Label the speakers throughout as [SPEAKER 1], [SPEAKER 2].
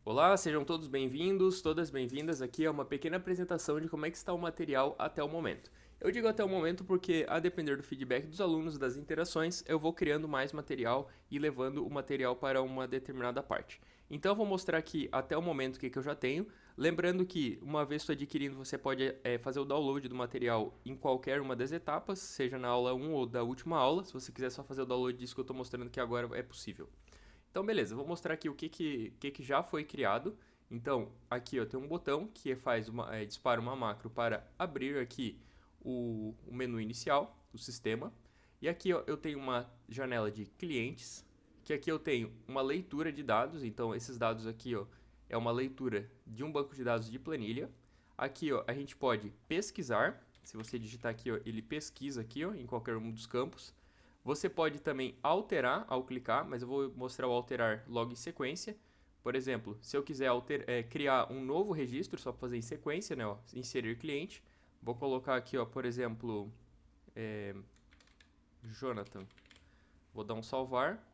[SPEAKER 1] Olá, sejam todos bem-vindos, todas bem-vindas. Aqui é uma pequena apresentação de como é que está o material até o momento. Eu digo até o momento porque, a depender do feedback dos alunos, das interações, eu vou criando mais material e levando o material para uma determinada parte. Então eu vou mostrar aqui até o momento o que eu já tenho. Lembrando que, uma vez tu adquirindo, você pode fazer o download do material em qualquer uma das etapas, seja na aula 1 ou da última aula. Se você quiser só fazer o download disso que eu estou mostrando aqui agora, é possível. Então, beleza, vou mostrar aqui o que já foi criado. Então, aqui eu tenho um botão que dispara uma macro para abrir aqui o menu inicial do sistema. E aqui ó, eu tenho uma janela de clientes, que aqui eu tenho uma leitura de dados. Então, esses dados aqui ó, é uma leitura de um banco de dados de planilha. Aqui ó, a gente pode pesquisar. Se você digitar aqui, ó, ele pesquisa aqui ó, em qualquer um dos campos. Você pode também alterar ao clicar, mas eu vou mostrar o alterar logo em sequência. Por exemplo, se eu quiser criar um novo registro, só para fazer em sequência, né, ó, inserir cliente, vou colocar aqui, ó, por exemplo, Jonathan. Vou dar um salvar,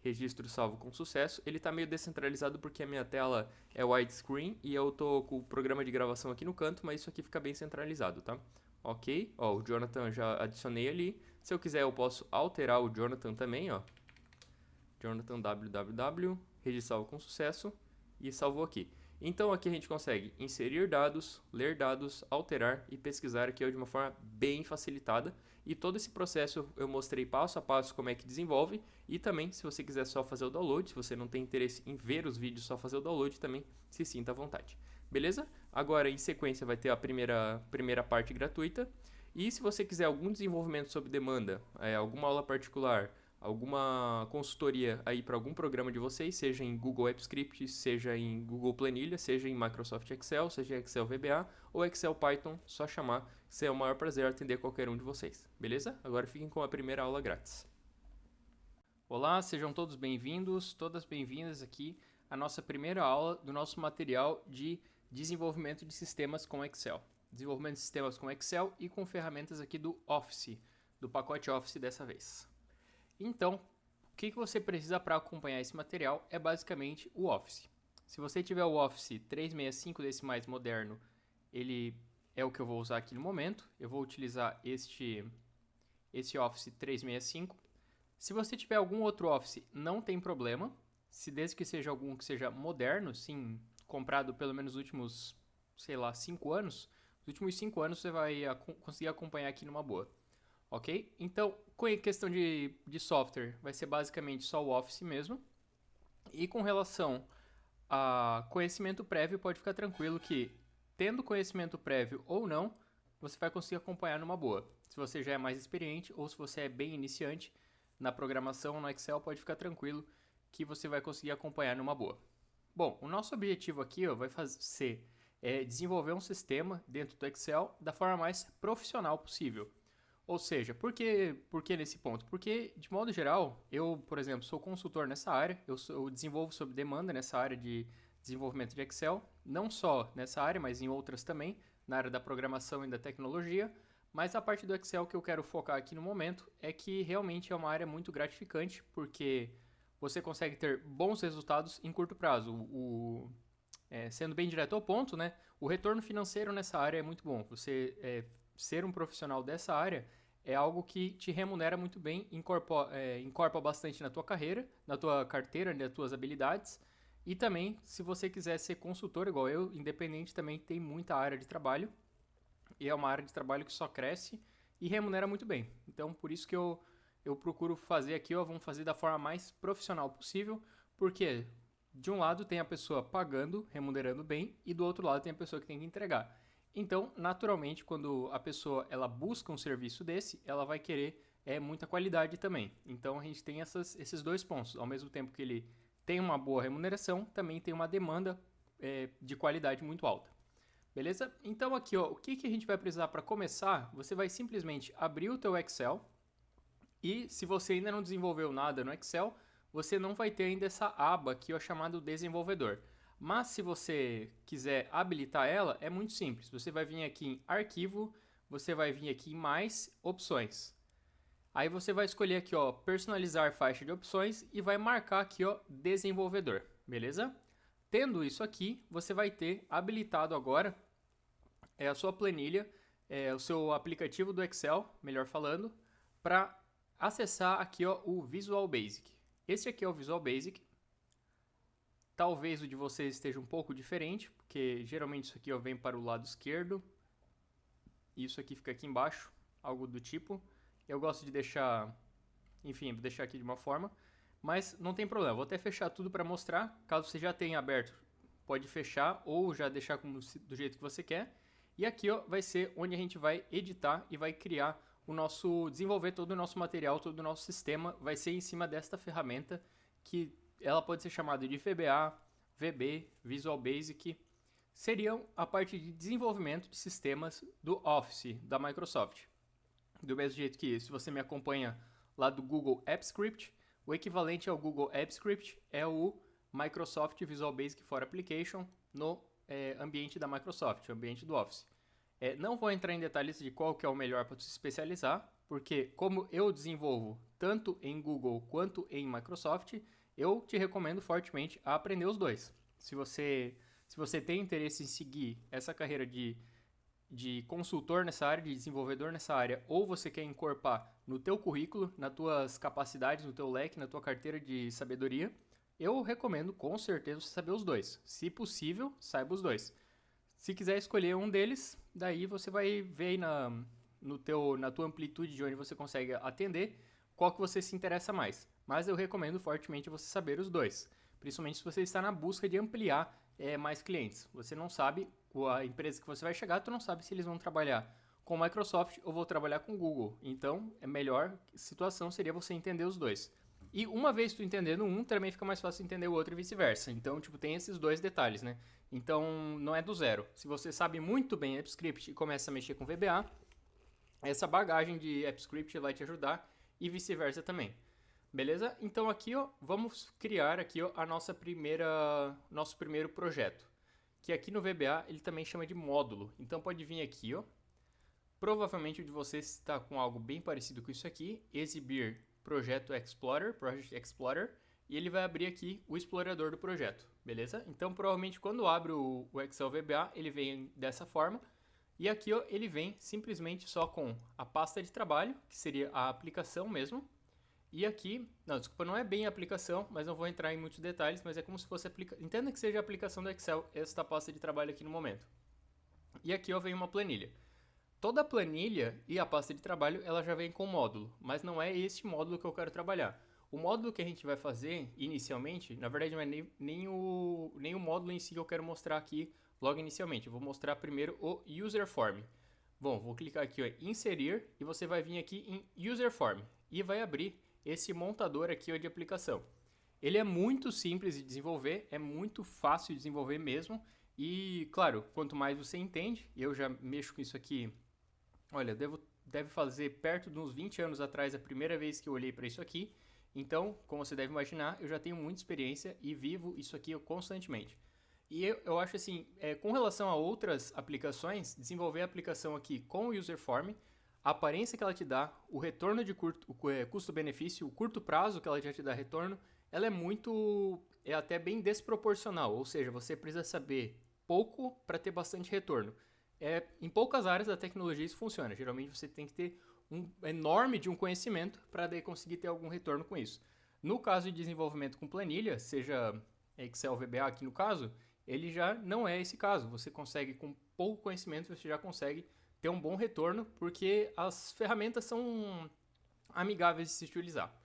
[SPEAKER 1] registro salvo com sucesso. Ele está meio descentralizado porque a minha tela é widescreen e eu tô com o programa de gravação aqui no canto, mas isso aqui fica bem centralizado, tá? Ok, ó, o Jonathan já adicionei ali. Se eu quiser eu posso alterar o Jonathan também, ó. Jonathan www, registrar com sucesso e salvou aqui. Então aqui a gente consegue inserir dados, ler dados, alterar e pesquisar aqui de uma forma bem facilitada. E todo esse processo eu mostrei passo a passo como é que desenvolve. E também, se você quiser só fazer o download, se você não tem interesse em ver os vídeos, só fazer o download também, se sinta à vontade. Beleza? Agora em sequência vai ter a primeira parte gratuita. E se você quiser algum desenvolvimento sob demanda, alguma aula particular, alguma consultoria aí para algum programa de vocês, seja em Google Apps Script, seja em Google Planilha, seja em Microsoft Excel, seja em Excel VBA ou Excel Python, só chamar, será o maior prazer atender qualquer um de vocês, beleza? Agora fiquem com a primeira aula grátis. Olá, sejam todos bem-vindos, todas bem-vindas aqui à nossa primeira aula do nosso material de desenvolvimento de sistemas com Excel. Desenvolvimento de sistemas com Excel e com ferramentas aqui do Office, do pacote Office dessa vez. Então, o que você precisa para acompanhar esse material é basicamente o Office. Se você tiver o Office 365 desse mais moderno, ele é o que eu vou usar aqui no momento. Eu vou utilizar esse Office 365. Se você tiver algum outro Office, não tem problema. Se desde que seja algum que seja moderno, sim, comprado pelo menos nos últimos, sei lá, 5 anos, nos últimos 5 anos você vai conseguir acompanhar aqui numa boa. Ok? Então, com a questão de software, vai ser basicamente só o Office mesmo. E com relação a conhecimento prévio, pode ficar tranquilo que, tendo conhecimento prévio ou não, você vai conseguir acompanhar numa boa. Se você já é mais experiente ou se você é bem iniciante na programação ou no Excel, pode ficar tranquilo que você vai conseguir acompanhar numa boa. Bom, o nosso objetivo aqui vai ser desenvolver um sistema dentro do Excel da forma mais profissional possível. Ou seja, por que nesse ponto? Porque, de modo geral, eu, por exemplo, sou consultor nessa área, eu desenvolvo sob demanda nessa área de desenvolvimento de Excel, não só nessa área, mas em outras também, na área da programação e da tecnologia, mas a parte do Excel que eu quero focar aqui no momento é que realmente é uma área muito gratificante, porque você consegue ter bons resultados em curto prazo. Sendo bem direto ao ponto, né, o retorno financeiro nessa área é muito bom. Você ser um profissional dessa área é algo que te remunera muito bem, incorpora bastante na tua carreira, na tua carteira, nas tuas habilidades. E também, se você quiser ser consultor igual eu, independente também tem muita área de trabalho. E é uma área de trabalho que só cresce e remunera muito bem. Então, por isso que eu procuro fazer aqui, vamos fazer da forma mais profissional possível, porque de um lado tem a pessoa pagando, remunerando bem, e do outro lado tem a pessoa que tem que entregar. Então, naturalmente, quando a pessoa ela busca um serviço desse, ela vai querer muita qualidade também. Então, a gente tem esses dois pontos. Ao mesmo tempo que ele tem uma boa remuneração, também tem uma demanda de qualidade muito alta. Beleza? Então, aqui, o que a gente vai precisar para começar? Você vai simplesmente abrir o teu Excel e, se você ainda não desenvolveu nada no Excel, você não vai ter ainda essa aba aqui, chamada desenvolvedor. Mas se você quiser habilitar ela, é muito simples. Você vai vir aqui em arquivo, você vai vir aqui em mais opções. Aí você vai escolher aqui, personalizar faixa de opções e vai marcar aqui, desenvolvedor, beleza? Tendo isso aqui, você vai ter habilitado agora a sua planilha, o seu aplicativo do Excel, melhor falando, para acessar aqui ó, o Visual Basic. Esse aqui é o Visual Basic. Talvez o de vocês esteja um pouco diferente, porque geralmente isso aqui ó, vem para o lado esquerdo. E isso aqui fica aqui embaixo, algo do tipo. Eu gosto de deixar, enfim, vou deixar aqui de uma forma. Mas não tem problema, vou até fechar tudo para mostrar. Caso você já tenha aberto, pode fechar ou já deixar como, do jeito que você quer. E aqui ó, vai ser onde a gente vai editar e vai criar o nosso, desenvolver todo o nosso material, todo o nosso sistema. Vai ser em cima desta ferramenta que ela pode ser chamada de VBA, VB, Visual Basic. Seriam a parte de desenvolvimento de sistemas do Office da Microsoft. Do mesmo jeito que se você me acompanha lá do Google Apps Script, o equivalente ao Google Apps Script é o Microsoft Visual Basic for Application no ambiente da Microsoft, o ambiente do Office. Não vou entrar em detalhes de qual que é o melhor para se especializar, porque como eu desenvolvo tanto em Google quanto em Microsoft, eu te recomendo fortemente a aprender os dois. Se você tem interesse em seguir essa carreira de consultor nessa área, de desenvolvedor nessa área, ou você quer encorpar no teu currículo, nas tuas capacidades, no teu leque, na tua carteira de sabedoria, eu recomendo com certeza você saber os dois. Se possível, saiba os dois. Se quiser escolher um deles, daí você vai ver aí na tua amplitude de onde você consegue atender, qual que você se interessa mais. Mas eu recomendo fortemente você saber os dois, principalmente se você está na busca de ampliar mais clientes. Você não sabe, a empresa que você vai chegar, tu não sabe se eles vão trabalhar com Microsoft ou vão trabalhar com Google. Então, a melhor situação seria você entender os dois. E uma vez tu entendendo um, também fica mais fácil entender o outro e vice-versa. Então, tipo, tem esses dois detalhes, né? Então, não é do zero. Se você sabe muito bem AppScript e começa a mexer com VBA, essa bagagem de AppScript vai te ajudar e vice-versa também. Beleza? Então aqui, ó, vamos criar aqui, ó, nosso primeiro projeto, que aqui no VBA ele também chama de módulo. Então pode vir aqui, ó. Provavelmente o de vocês está com algo bem parecido com isso aqui, exibir projeto Explorer, Project Explorer, e ele vai abrir aqui o explorador do projeto, beleza? Então provavelmente quando abre o Excel VBA, ele vem dessa forma. E aqui, ó, ele vem simplesmente só com a pasta de trabalho, que seria a aplicação mesmo. E aqui, não, desculpa, não é bem a aplicação, mas não vou entrar em muitos detalhes, mas é como se fosse entenda que seja a aplicação do Excel, esta pasta de trabalho aqui no momento. E aqui ó, vem uma planilha. Toda a planilha e a pasta de trabalho, ela já vem com módulo, mas não é este módulo que eu quero trabalhar. O módulo que a gente vai fazer inicialmente, na verdade não é nem o módulo em si que eu quero mostrar aqui logo inicialmente. Eu vou mostrar primeiro o User Form. Bom, vou clicar aqui em Inserir e você vai vir aqui em User Form e vai abrir esse montador aqui ó, de aplicação. Ele é muito simples de desenvolver, é muito fácil de desenvolver mesmo. E, claro, quanto mais você entende, eu já mexo com isso aqui, olha, deve fazer perto de uns 20 anos atrás a primeira vez que eu olhei para isso aqui. Então, como você deve imaginar, eu já tenho muita experiência e vivo isso aqui constantemente. E eu acho assim, com relação a outras aplicações, desenvolver a aplicação aqui com o User Form, a aparência que ela te dá, o retorno de custo-benefício, o curto prazo que ela já te dá retorno, ela é até bem desproporcional, ou seja, você precisa saber pouco para ter bastante retorno. Em poucas áreas da tecnologia isso funciona, geralmente você tem que ter um enorme de um conhecimento para daí conseguir ter algum retorno com isso. No caso de desenvolvimento com planilha, seja Excel, VBA aqui no caso, ele já não é esse caso, você consegue com pouco conhecimento, você já consegue ter um bom retorno, porque as ferramentas são amigáveis de se utilizar,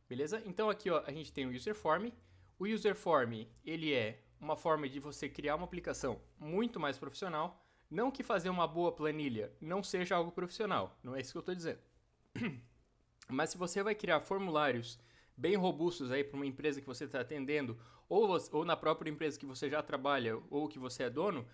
[SPEAKER 1] beleza? Então aqui ó, a gente tem o User Form. O User Form, ele é uma forma de você criar uma aplicação muito mais profissional. Não que fazer uma boa planilha não seja algo profissional, não é isso que eu estou dizendo. Mas se você vai criar formulários bem robustos aí para uma empresa que você está atendendo, ou na própria empresa que você já trabalha ou que você é dono,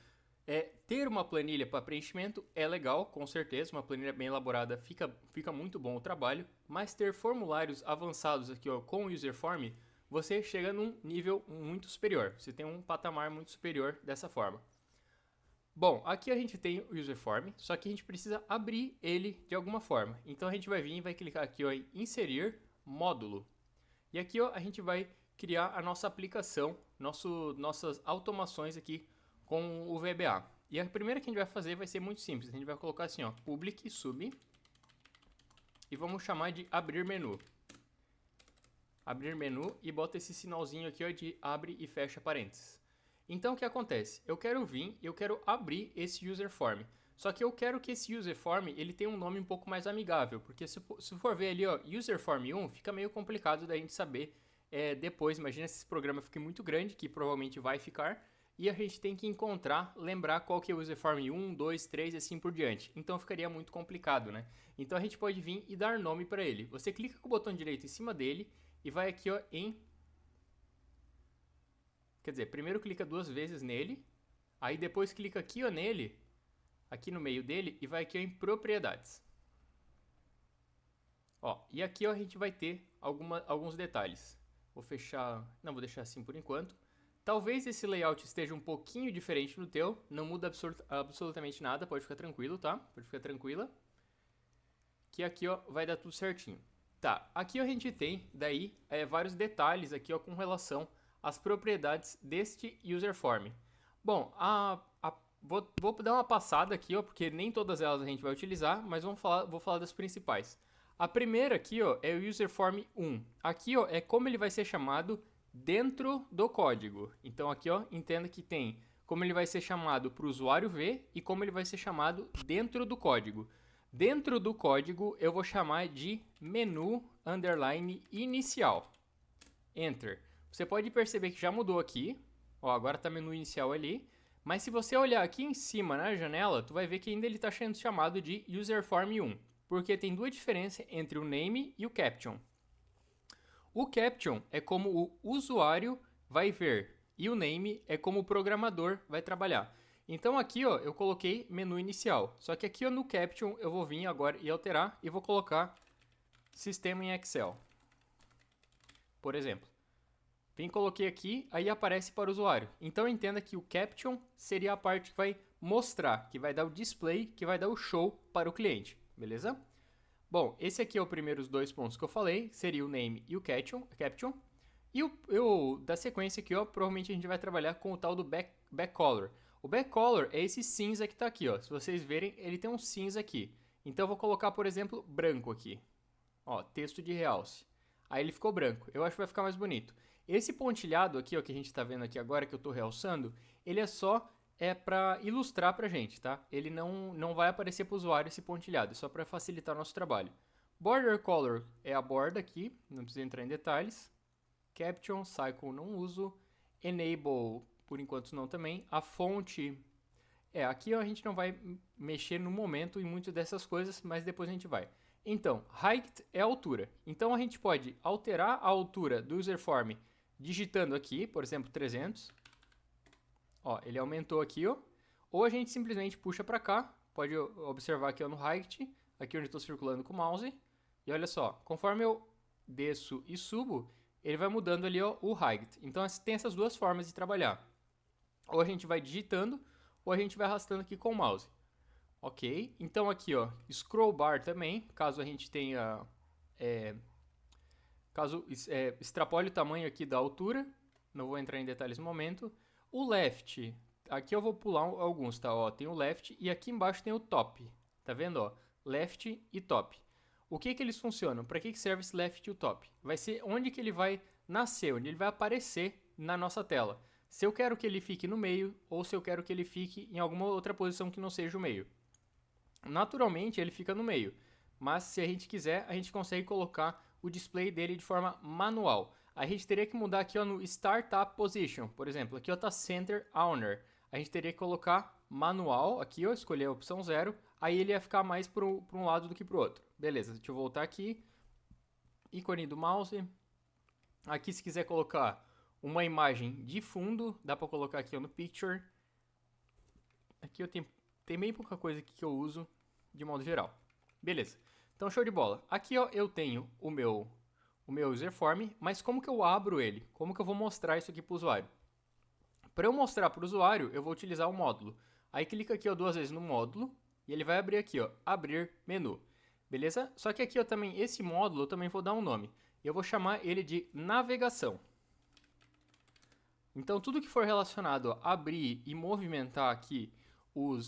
[SPEAKER 1] ter uma planilha para preenchimento é legal, com certeza, uma planilha bem elaborada fica muito bom o trabalho, mas ter formulários avançados aqui ó, com o User Form, você chega num nível muito superior, você tem um patamar muito superior dessa forma. Bom, aqui a gente tem o User Form, só que a gente precisa abrir ele de alguma forma. Então a gente vai vir e vai clicar aqui ó, em Inserir Módulo. E aqui ó, a gente vai
[SPEAKER 2] criar a nossa aplicação, nossas automações aqui com o VBA. E a primeira que a gente vai fazer vai ser muito simples. A gente vai colocar assim, ó, public sub e vamos chamar de abrir menu. Abrir menu e bota esse sinalzinho aqui, ó, de abre e fecha parênteses. Então o que acontece? Eu quero abrir esse user form. Só que eu quero que esse user form ele tenha um nome um pouco mais amigável, porque se for ver ali, ó, user form 1, fica meio complicado da gente saber depois. Imagina se esse programa fique muito grande, que provavelmente vai ficar, e a gente tem que lembrar qual que é o user form 1, 2, 3 e assim por diante. Então ficaria muito complicado, né? Então a gente pode vir e dar nome para ele. Você clica com o botão direito em cima dele e vai aqui, ó, quer dizer, primeiro clica 2 vezes nele, aí depois clica aqui, ó, nele, aqui no meio dele, e vai aqui, ó, em propriedades. Ó, e aqui, ó, a gente vai ter alguns detalhes. Vou fechar, não, vou deixar assim por enquanto. Talvez esse layout esteja um pouquinho diferente do teu, não muda absolutamente nada, pode ficar tranquilo, tá? Pode ficar tranquila. Que aqui, ó, vai dar tudo certinho. Tá, aqui a gente tem, daí, vários detalhes aqui, ó, com relação às propriedades deste user form. Bom, vou dar uma passada aqui, ó, porque nem todas elas a gente vai utilizar, mas vou falar das principais. A primeira aqui, ó, é o user form 1. Aqui, ó, é como ele vai ser chamado dentro do código. Então aqui, ó, entenda que tem como ele vai ser chamado para o usuário ver e como ele vai ser chamado dentro do código. Dentro do código eu vou chamar de menu underline inicial. Enter. Você pode perceber que já mudou aqui. Ó, agora está menu inicial ali. Mas se você olhar aqui em cima na janela, tu vai ver que ainda ele está sendo chamado de userform 1. Porque tem duas diferenças entre o name e o caption. O caption é como o usuário vai ver e o name é como o programador vai trabalhar. Então aqui, ó, eu coloquei menu inicial. Só que aqui, ó, no caption eu vou vir agora e alterar e vou colocar sistema em Excel. Por exemplo. Vim, coloquei aqui, aí aparece para o usuário. Então entenda que o caption seria a parte que vai mostrar, que vai dar o display, que vai dar o show para o cliente. Beleza? Bom, esse aqui é o primeiros dois pontos que eu falei, seria o name e o caption. E da sequência aqui, ó, provavelmente a gente vai trabalhar com o tal do back color. O back color é esse cinza que está aqui, ó. Se vocês verem, ele tem um cinza aqui. Então eu vou colocar, por exemplo, branco aqui. Ó, texto de realce. Aí ele ficou branco. Eu acho que vai ficar mais bonito. Esse pontilhado aqui, ó, que a gente está vendo aqui agora, que eu estou realçando, ele é só para ilustrar para a gente, tá? Ele não vai aparecer para o usuário esse pontilhado, é só para facilitar o nosso trabalho. Border color é a borda aqui, não precisa entrar em detalhes. Caption, cycle não uso. Enable, por enquanto não também. A fonte, aqui a gente não vai mexer no momento em muitas dessas coisas, mas depois a gente vai. Então, height é a altura. Então a gente pode alterar a altura do userform digitando aqui, por exemplo, 300. Ó, ele aumentou aqui, ó. Ou a gente simplesmente puxa para cá. Pode observar aqui, ó, no height, aqui onde estou circulando com o mouse. E olha só, conforme eu desço e subo, ele vai mudando ali, ó, o height. Então tem essas duas formas de trabalhar. Ou a gente vai digitando, ou a gente vai arrastando aqui com o mouse. Ok, então aqui, ó, scroll bar também, caso a gente tenha, extrapole o tamanho aqui da altura, não vou entrar em detalhes no momento. O left, aqui eu vou pular alguns, tá? Ó, tem o left e aqui embaixo tem o top, tá vendo? Ó, left e top. O que eles funcionam? Para que serve esse left e o top? Vai ser onde que ele vai nascer, onde ele vai aparecer na nossa tela. Se eu quero que ele fique no meio ou se eu quero que ele fique em alguma outra posição que não seja o meio. Naturalmente ele fica no meio, mas se a gente quiser, a gente consegue colocar o display dele de forma manual. A gente teria que mudar aqui, ó, no Startup Position, por exemplo, aqui está Center Owner. A gente teria que colocar manual, aqui eu escolher a opção 0, aí ele ia ficar mais para um lado do que para o outro. Beleza, deixa eu voltar aqui, ícone do mouse. Aqui se quiser colocar uma imagem de fundo, dá para colocar aqui, ó, no Picture. Aqui eu tenho bem pouca coisa aqui que eu uso de modo geral. Beleza, então show de bola. Aqui, ó, eu tenho o meu userform, mas como que eu abro ele? Como que eu vou mostrar isso aqui para o usuário? Para eu mostrar para o usuário, eu vou utilizar o módulo. Aí clica aqui, ó, 2 vezes no módulo e ele vai abrir aqui, ó, abrir menu. Beleza? Só que aqui, ó, também esse módulo eu também vou dar um nome. Eu vou chamar ele de navegação. Então, tudo que for relacionado a abrir e movimentar aqui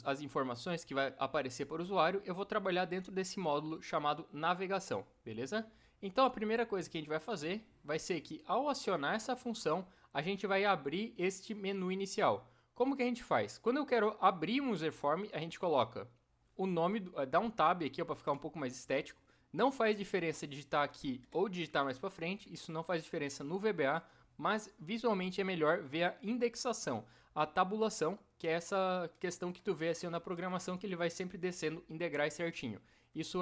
[SPEAKER 2] as informações que vai aparecer para o usuário, eu vou trabalhar dentro desse módulo chamado navegação, beleza? Então, a primeira coisa que a gente vai fazer vai ser que, ao acionar essa função, a gente vai abrir este menu inicial. Como que a gente faz? Quando eu quero abrir um user form, a gente coloca o nome, dá um tab aqui para ficar um pouco mais estético. Não faz diferença digitar aqui ou digitar mais para frente, isso não faz diferença no VBA, mas visualmente é melhor ver a indexação, a tabulação, que é essa questão que tu vê assim na programação, que ele vai sempre descendo em degraus certinho. Isso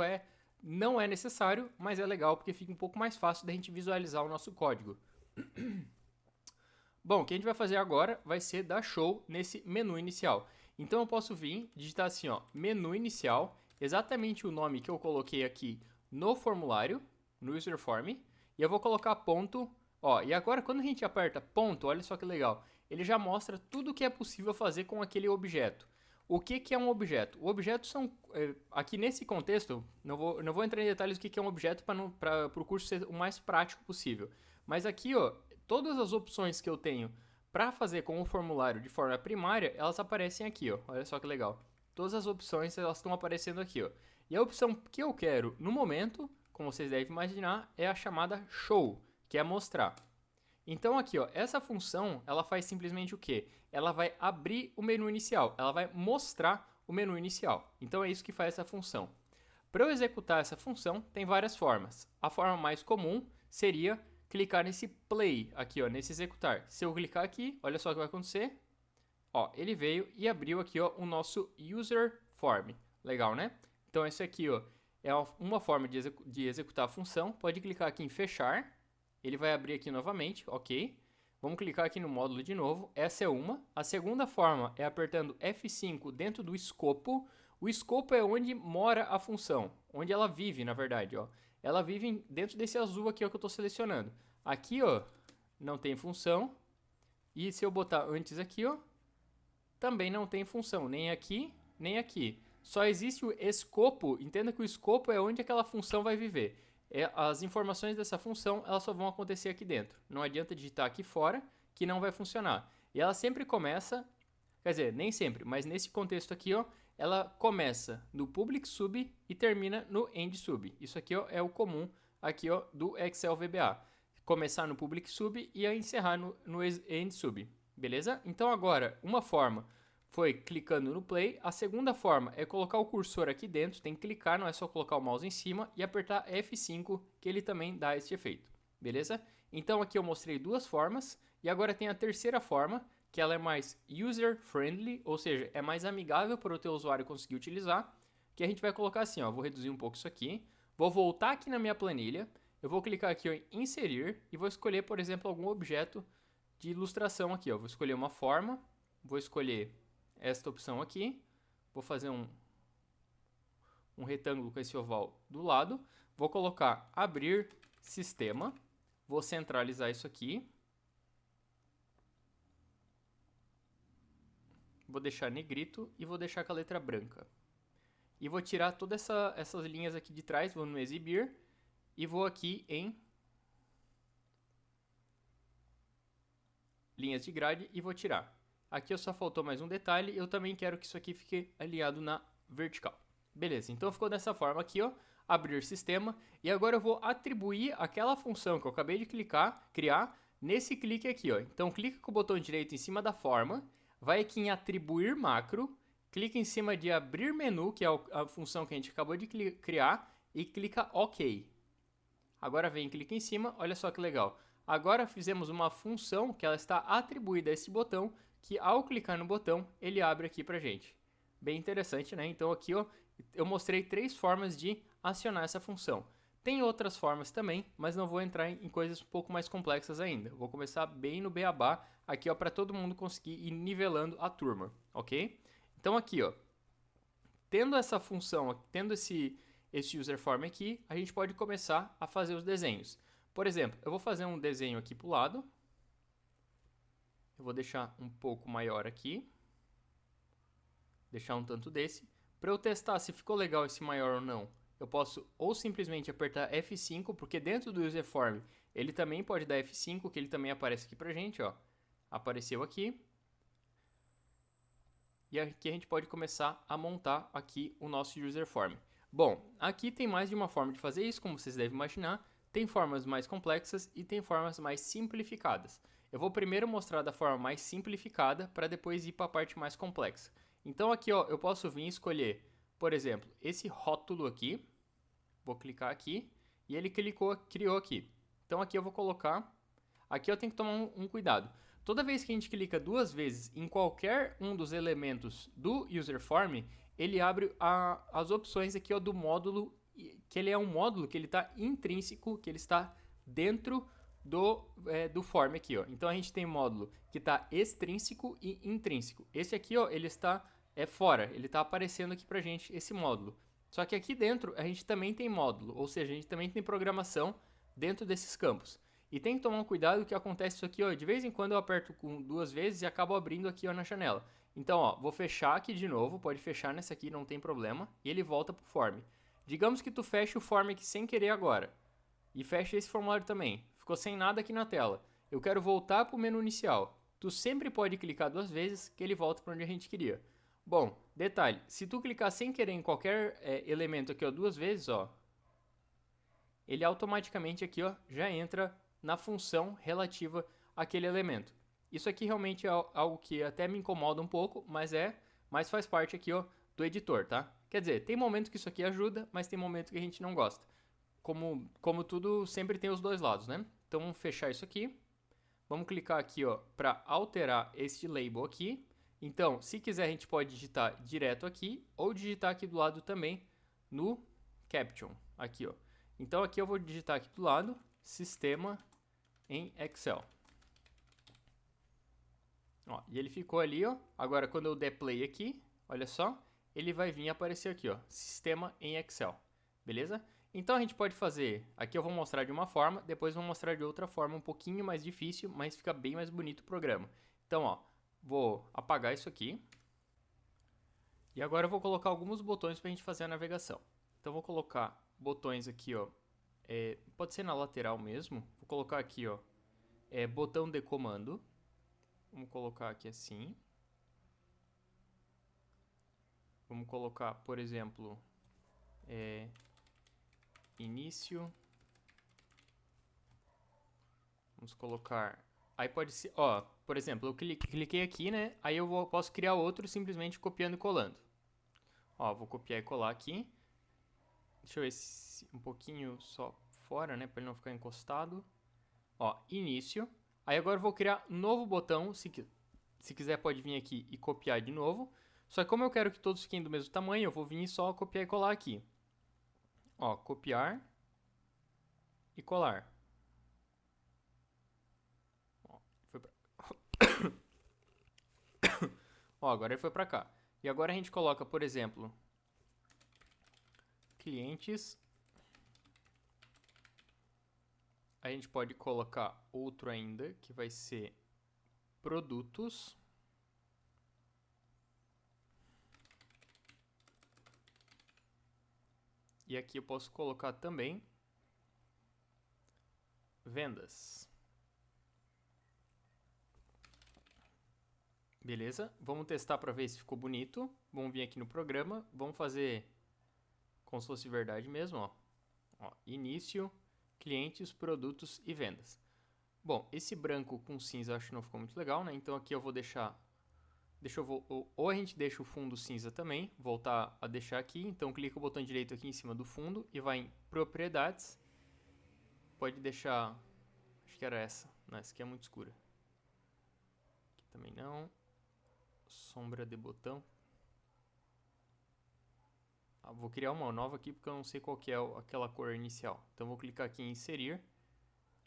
[SPEAKER 2] não é necessário, mas é legal porque fica um pouco mais fácil da gente visualizar o nosso código. Bom, o que a gente vai fazer agora vai ser dar show nesse menu inicial. Então eu posso vir, digitar assim, ó, menu inicial, exatamente o nome que eu coloquei aqui no formulário, no user form, e eu vou colocar ponto, ó, e agora quando a gente aperta ponto, olha só que legal, ele já mostra tudo o que é possível fazer com aquele objeto. O que é um objeto? O objeto são, aqui nesse contexto, não vou entrar em detalhes do que é um objeto para o curso ser o mais prático possível, mas aqui, ó, todas as opções que eu tenho para fazer com o formulário de forma primária, elas aparecem aqui, ó. Olha só que legal. Todas as opções elas estão aparecendo aqui, ó. E a opção que eu quero no momento, como vocês devem imaginar, é a chamada show, que é mostrar. Então aqui, ó, essa função, ela faz simplesmente o quê? Ela vai abrir o menu inicial, ela vai mostrar o menu inicial. Então é isso que faz essa função. Para eu executar essa função, tem várias formas. A forma mais comum seria clicar nesse play aqui, ó, nesse executar. Se eu clicar aqui, olha só o que vai acontecer. Ó, ele veio e abriu aqui, ó, o nosso user form. Legal, né? Então esse aqui, ó, é uma forma de executar a função. Pode clicar aqui em fechar. Ele vai abrir aqui novamente, ok. Vamos clicar aqui no módulo de novo. Essa é uma. A segunda forma é apertando F5 dentro do escopo. O escopo é onde mora a função, onde ela vive, na verdade, ó. Ela vive dentro desse azul aqui, ó, que eu estou selecionando. Aqui, ó, não tem função. E se eu botar antes aqui, ó, também não tem função, nem aqui, nem aqui. Só existe o escopo. Entenda que o escopo é onde aquela função vai viver. As informações dessa função, elas só vão acontecer aqui dentro. Não adianta digitar aqui fora, que não vai funcionar. E ela sempre começa, quer dizer, nem sempre, mas nesse contexto aqui, ó, ela começa no public sub e termina no end sub. Isso aqui, ó, é o comum aqui, ó, do Excel VBA. Começar no public sub e encerrar no end sub. Beleza? Então agora, uma forma foi clicando no play. A segunda forma é colocar o cursor aqui dentro. Tem que clicar, não é só colocar o mouse em cima e apertar F5, que ele também dá esse efeito. Beleza? Então aqui eu mostrei duas formas. E agora tem a terceira forma, que ela é mais user-friendly, ou seja, é mais amigável para o teu usuário conseguir utilizar, que a gente vai colocar assim, ó, vou reduzir um pouco isso aqui, vou voltar aqui na minha planilha, eu vou clicar aqui em inserir e vou escolher, por exemplo, algum objeto de ilustração aqui, ó. Vou escolher uma forma, vou escolher esta opção aqui, vou fazer um retângulo com esse oval do lado, vou colocar abrir sistema, vou centralizar isso aqui, vou deixar negrito e vou deixar com a letra branca. E vou tirar todas essas linhas aqui de trás, vou no exibir e vou aqui em linhas de grade e vou tirar. Aqui só faltou mais um detalhe, eu também quero que isso aqui fique alinhado na vertical. Beleza, então ficou dessa forma aqui, ó, abrir sistema, e agora eu vou atribuir aquela função que eu acabei de criar, nesse clique aqui, ó. Então clica com o botão direito em cima da forma, vai aqui em atribuir macro, clica em cima de abrir menu, que é a função que a gente acabou de criar, e clica OK. Agora vem, clica em cima, olha só que legal. Agora fizemos uma função que ela está atribuída a esse botão, que ao clicar no botão, ele abre aqui pra gente. Bem interessante, né? Então aqui, ó, eu mostrei 3 formas de acionar essa função. Tem outras formas também, mas não vou entrar em coisas um pouco mais complexas ainda. Vou começar bem no beabá, aqui, ó, para todo mundo conseguir ir nivelando a turma, ok? Então aqui, ó, tendo essa função, tendo esse user form aqui, a gente pode começar a fazer os desenhos. Por exemplo, eu vou fazer um desenho aqui para o lado. Eu vou deixar um pouco maior aqui. Deixar um tanto desse. Para eu testar se ficou legal esse maior ou não, eu posso ou simplesmente apertar F5, porque dentro do user form ele também pode dar F5, que ele também aparece aqui pra gente, ó. apareceu aqui. E aqui a gente pode começar a montar aqui o nosso user form. Bom, aqui tem mais de uma forma de fazer isso, como vocês devem imaginar. Tem formas mais complexas e tem formas mais simplificadas. Eu vou primeiro mostrar da forma mais simplificada para depois ir para a parte mais complexa. Então aqui ó, eu posso vir e escolher, por exemplo, esse rótulo aqui. Vou clicar aqui e ele criou aqui. Então aqui eu vou colocar... Aqui eu tenho que tomar um cuidado. Toda vez que a gente clica duas vezes em qualquer um dos elementos do user form, ele abre as opções aqui ó, do módulo, que ele é um módulo que ele está intrínseco, que ele está dentro do form aqui. Ó. Então a gente tem módulo que está extrínseco e intrínseco. Esse aqui ó, ele está fora, ele está aparecendo aqui para a gente esse módulo. Só que aqui dentro a gente também tem módulo, ou seja, a gente também tem programação dentro desses campos. E tem que tomar um cuidado que acontece isso aqui, ó, de vez em quando eu aperto com duas vezes e acabo abrindo aqui ó, na janela. Então, ó, vou fechar aqui de novo, pode fechar nessa aqui, não tem problema, e ele volta pro form. Digamos que tu feche o form aqui sem querer agora, e fecha esse formulário também, ficou sem nada aqui na tela. Eu quero voltar pro menu inicial. Tu sempre pode clicar duas vezes que ele volta para onde a gente queria. Bom, detalhe, se tu clicar sem querer em qualquer elemento aqui ó, duas vezes, ó, ele automaticamente aqui ó, já entra na função relativa àquele elemento. Isso aqui realmente é algo que até me incomoda um pouco, mas faz parte aqui ó, do editor, tá? Quer dizer, tem momento que isso aqui ajuda, mas tem momento que a gente não gosta. Como tudo, sempre tem os dois lados, né? Então vamos fechar isso aqui. Vamos clicar aqui ó, para alterar este label aqui. Então, se quiser, a gente pode digitar direto aqui ou digitar aqui do lado também no Caption. Aqui, ó. Então, aqui eu vou digitar aqui do lado, Sistema em Excel. Ó, e ele ficou ali, ó. Agora, quando eu der play aqui, olha só, ele vai vir aparecer aqui, ó, Sistema em Excel. Beleza? Então, a gente pode fazer, aqui eu vou mostrar de uma forma, depois vou mostrar de outra forma, um pouquinho mais difícil, mas fica bem mais bonito o programa. Então, ó, vou apagar isso aqui. E agora eu vou colocar alguns botões para a gente fazer a navegação. Então, vou colocar botões aqui, ó. Pode ser na lateral mesmo. Vou colocar aqui, ó, botão de comando. Vamos colocar aqui assim. Vamos colocar, por exemplo, início. Vamos colocar... Aí pode ser, ó, por exemplo, eu cliquei aqui, né? Aí eu posso criar outro simplesmente copiando e colando. Ó, vou copiar e colar aqui. Deixa eu ver se um pouquinho só fora, né? Para ele não ficar encostado. Ó, início. Aí agora eu vou criar um novo botão. Se quiser pode vir aqui e copiar de novo. Só que como eu quero que todos fiquem do mesmo tamanho, eu vou vir e só copiar e colar aqui. Ó, copiar e colar. Ó, foi pra... Ó, agora ele foi para cá. E agora a gente coloca, por exemplo, clientes. A gente pode colocar outro ainda, que vai ser produtos. E aqui eu posso colocar também vendas. Beleza? Vamos testar para ver se ficou bonito. Vamos vir aqui no programa. Vamos fazer como se fosse verdade mesmo. Ó, início, clientes, produtos e vendas. Bom, esse branco com cinza eu acho que não ficou muito legal, né? Então aqui eu vou deixar... ou a gente deixa o fundo cinza também. Voltar a deixar aqui. Então clica o botão direito aqui em cima do fundo e vai em propriedades. Pode deixar... Acho que era essa. Não, essa aqui é muito escura. Aqui também não. Sombra de botão. Vou criar uma nova aqui porque eu não sei qual que é aquela cor inicial. Então vou clicar aqui em inserir.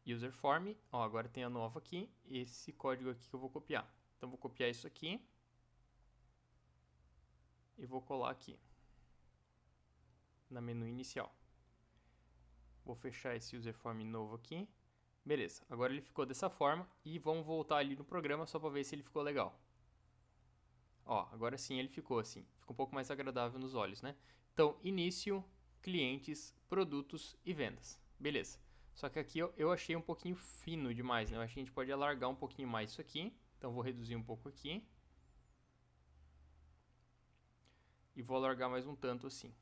[SPEAKER 2] User form. Ó, agora tem a nova aqui. Esse código aqui que eu vou copiar. Então vou copiar isso aqui. E vou colar aqui. Na menu inicial. Vou fechar esse user form novo aqui. Beleza. Agora ele ficou dessa forma. E vamos voltar ali no programa só para ver se ele ficou legal. Ó, agora sim ele ficou assim. Ficou um pouco mais agradável nos olhos, né? Então, início, clientes, produtos e vendas. Beleza. Só que aqui eu achei um pouquinho fino demais, né? Eu acho que a gente pode alargar um pouquinho mais isso aqui. Então vou reduzir um pouco aqui. E vou alargar mais um tanto assim.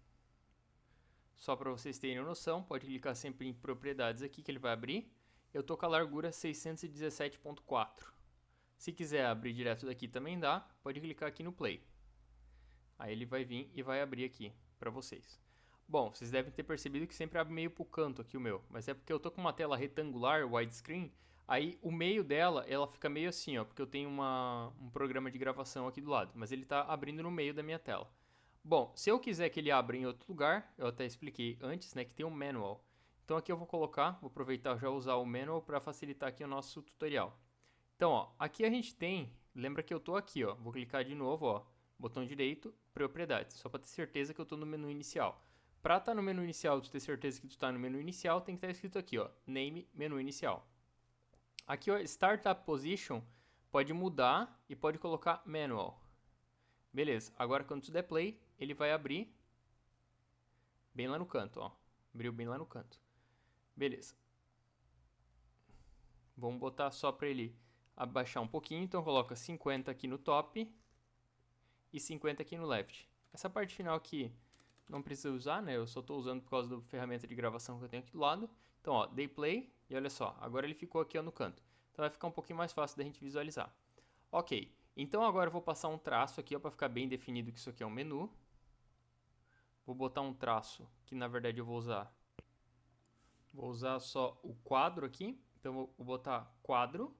[SPEAKER 2] Só para vocês terem noção, pode clicar sempre em propriedades aqui que ele vai abrir. Eu tô com a largura 617.4. Se quiser abrir direto daqui também dá, pode clicar aqui no play. Aí ele vai vir e vai abrir aqui para vocês. Bom, vocês devem ter percebido que sempre abre meio pro canto aqui o meu, mas é porque eu tô com uma tela retangular, widescreen, aí o meio dela, ela fica meio assim, ó, porque eu tenho um programa de gravação aqui do lado, mas ele tá abrindo no meio da minha tela. Bom, se eu quiser que ele abra em outro lugar, eu até expliquei antes, né, que tem um manual. Então aqui eu vou aproveitar já usar o manual para facilitar aqui o nosso tutorial. Então, ó, aqui a gente tem, lembra que eu tô aqui, ó, vou clicar de novo, ó, botão direito, propriedades, só para ter certeza que eu tô no menu inicial. Para estar no menu inicial, tu ter certeza que tu está no menu inicial, tem que estar escrito aqui, ó, name, menu inicial. Aqui, ó, Startup Position, pode mudar e pode colocar Manual. Beleza, agora quando tu der play, ele vai abrir bem lá no canto, ó. Abriu bem lá no canto. Beleza. Vamos botar só para ele abaixar um pouquinho, então coloca 50 aqui no top e 50 aqui no left. Essa parte final aqui não precisa usar, né? Eu só estou usando por causa da ferramenta de gravação que eu tenho aqui do lado. Então, ó, dei play e olha só, agora ele ficou aqui ó, no canto. Então vai ficar um pouquinho mais fácil da gente visualizar. Ok, então agora eu vou passar um traço aqui para ficar bem definido que isso aqui é um menu. Vou botar um traço que na verdade eu vou usar só o quadro aqui. Então vou botar quadro,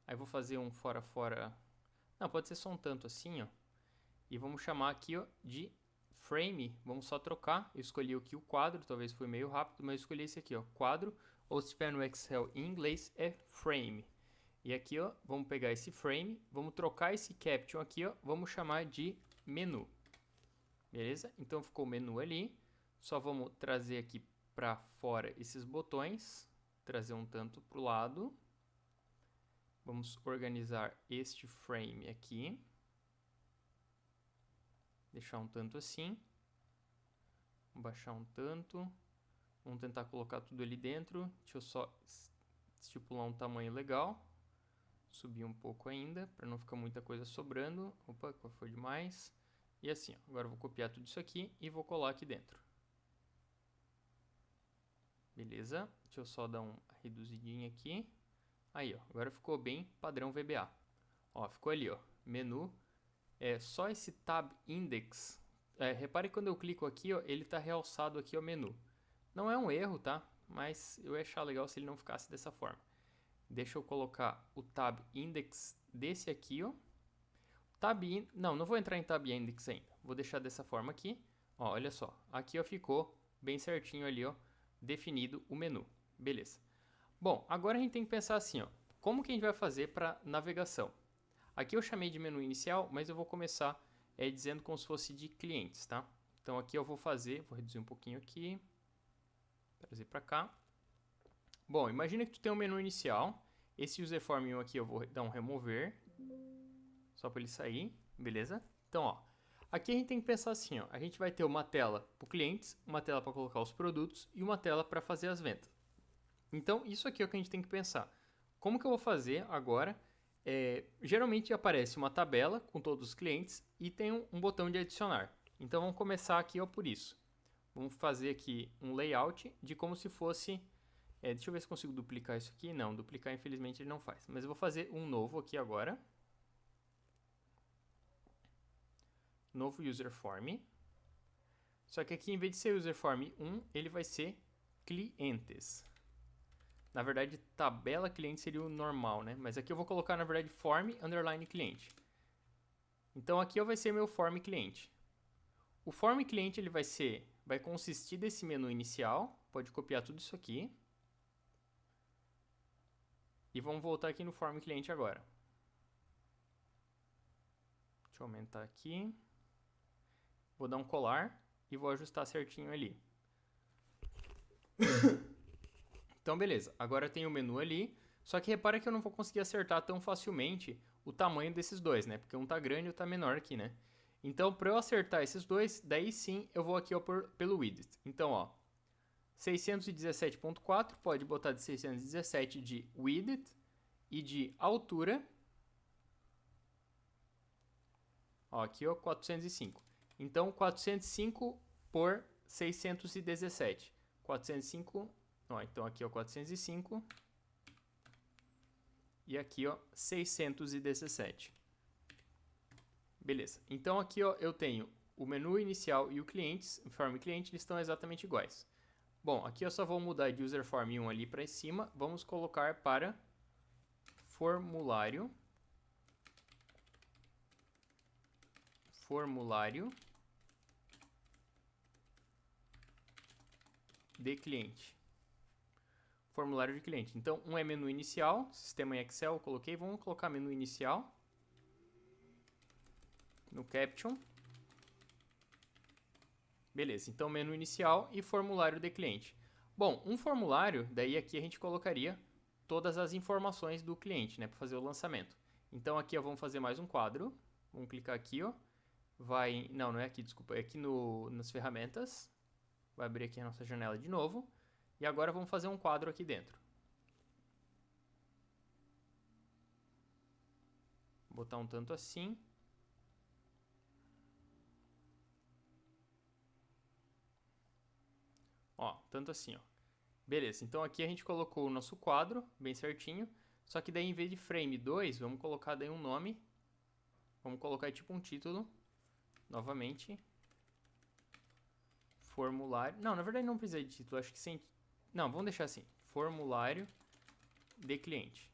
[SPEAKER 2] aí vou fazer um fora fora. Não, pode ser só um tanto assim, ó. E vamos chamar aqui ó, de frame, vamos só trocar. Eu escolhi aqui o quadro, talvez foi meio rápido, mas eu escolhi esse aqui, ó, quadro, ou se tiver no Excel em inglês é frame. E aqui, ó, vamos pegar esse frame, vamos trocar esse caption aqui, ó, vamos chamar de menu. Beleza? Então ficou o menu ali. Só vamos trazer aqui para fora esses botões, trazer um tanto para o lado. Vamos organizar este frame aqui. Deixar um tanto assim. Baixar um tanto. Vamos tentar colocar tudo ali dentro. Deixa eu só estipular um tamanho legal. Subir um pouco ainda, para não ficar muita coisa sobrando. Opa, foi demais. E assim, ó, agora eu vou copiar tudo isso aqui e vou colar aqui dentro. Beleza? Deixa eu só dar uma reduzidinha aqui. Aí, ó, agora ficou bem padrão VBA. Ó, ficou ali, ó, menu. É só esse tab index. Repare que quando eu clico aqui, ó, ele está realçado aqui ao menu. Não é um erro, tá? Mas eu ia achar legal se ele não ficasse dessa forma. Deixa eu colocar o tab index desse aqui, ó. Não vou entrar em tab index ainda. Vou deixar dessa forma aqui. Ó, olha só. Aqui ó, ficou bem certinho ali, ó, definido o menu. Beleza. Bom, agora a gente tem que pensar assim, ó. Como que a gente vai fazer para navegação? Aqui eu chamei de menu inicial, mas eu vou começar dizendo como se fosse de clientes, tá? Então aqui eu vou reduzir um pouquinho aqui, trazer para cá. Bom, imagina que tu tem um menu inicial. Esse user form 1 aqui eu vou dar um remover, só para ele sair, beleza? Então, ó, aqui a gente tem que pensar assim, ó, a gente vai ter uma tela para clientes, uma tela para colocar os produtos e uma tela para fazer as vendas. Então, isso aqui é o que a gente tem que pensar. Como que eu vou fazer agora? Geralmente aparece uma tabela com todos os clientes e tem um botão de adicionar. Então, vamos começar aqui ó, por isso. Vamos fazer aqui um layout de como se fosse... deixa eu ver se consigo duplicar isso aqui. Não, duplicar infelizmente ele não faz. Mas eu vou fazer um novo aqui agora. Novo user form. Só que aqui em vez de ser user form 1, ele vai ser clientes. Na verdade, tabela cliente seria o normal, né? Mas aqui eu vou colocar, na verdade, form underline cliente. Então aqui vai ser meu form cliente. O form cliente ele vai consistir desse menu inicial. Pode copiar tudo isso aqui. E vamos voltar aqui no form cliente agora. Deixa eu aumentar aqui. Vou dar um colar e vou ajustar certinho ali. Então, beleza. Agora tem o menu ali. Só que repara que eu não vou conseguir acertar tão facilmente o tamanho desses dois, né? Porque um tá grande e o tá menor aqui, né? Então, para eu acertar esses dois, daí sim eu vou aqui ó, pelo width. Então, ó, 617.4, pode botar de 617 de width e de altura. Ó, aqui, ó, 405. Então, 405 por 617. 405, ó, então aqui, ó, 405. E aqui, ó, 617. Beleza. Então, aqui, ó, eu tenho o menu inicial e o clientes, o form cliente, eles estão exatamente iguais. Bom, aqui eu só vou mudar de user form 1 ali para cima. Vamos colocar para formulário de cliente. Formulário de cliente. Então, um é menu inicial, sistema em Excel, eu coloquei. Vamos colocar menu inicial no Caption. Beleza, então menu inicial e formulário de cliente. Bom, um formulário, daí aqui a gente colocaria todas as informações do cliente, né, para fazer o lançamento. Então aqui ó, vamos fazer mais um quadro. Vamos clicar aqui, ó. Não é aqui, desculpa, é aqui nas ferramentas. Vai abrir aqui a nossa janela de novo. E agora vamos fazer um quadro aqui dentro. Vou botar um tanto assim. Ó, tanto assim, ó. Beleza, então aqui a gente colocou o nosso quadro, bem certinho. Só que daí em vez de frame 2, vamos colocar daí um nome. Vamos colocar tipo um título. Novamente. Formulário. Não, na verdade não precisa de título, acho que sem... Não, vamos deixar assim. Formulário de cliente.